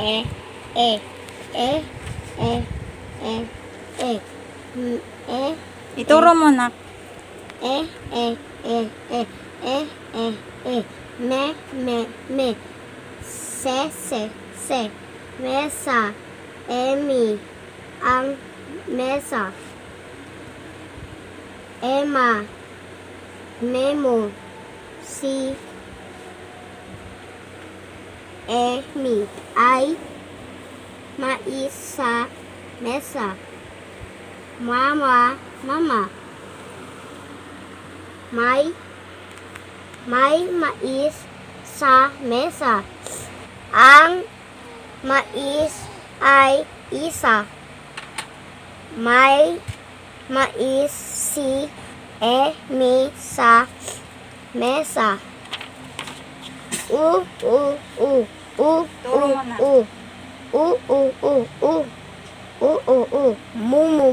e, e, e, e, e, e, e. Ituro mo na. E, e, e, e, e, e, e. Me, me. Se, mesa. Emi, ang mesa. Emma, memo. Si, Emi, ay, mais sa mesa. Mama, may mais sa mesa. Ang mais ay isa. May mais si Emi sa mesa.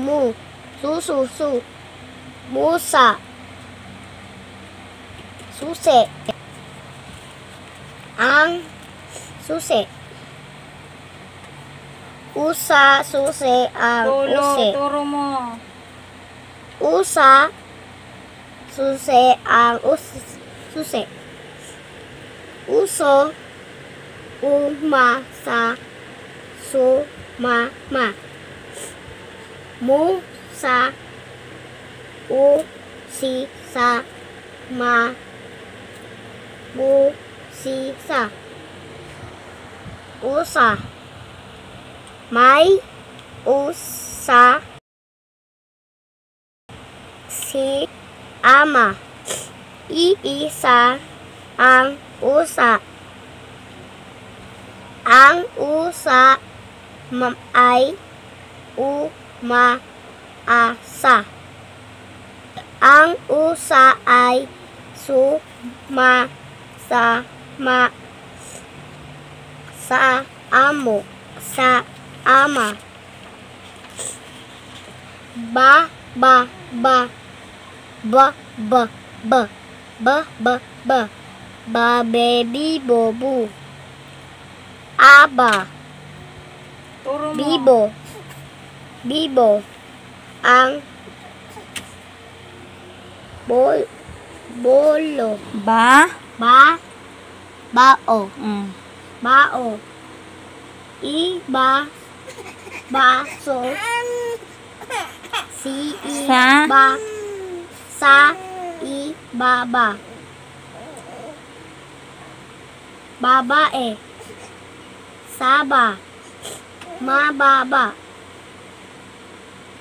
Mu. Su. Musa. Susi. Ang susi. Usa, susi, ang usi. Ituro mo. Usa, susi, ang susi. Uso, umasa, sumama. Musa, usisa, busisa. Usa. May usa si ama. Iisa ang usa. Ang usa ay umaasa. Ang usa ay sumasama sa amo. Sa ama. Baby bobu. Aba. Turo mo. Bibo. Ang bolo. Bao. Bao. Iba. Baso. Si iba. Sa ibaba. Babae. Saba. Mababa.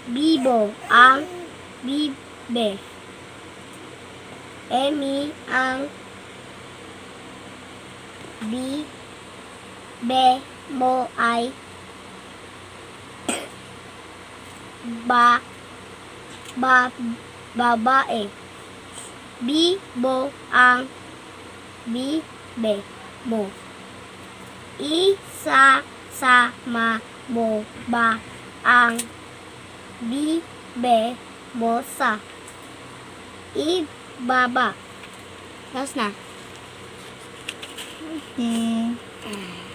Bibo. Ang bibe. Emi ang bibe mo ay babae. Bibo ang bibe mo. Isasama mo ba ang bibe mo sa ibaba? Tapos na. Okay.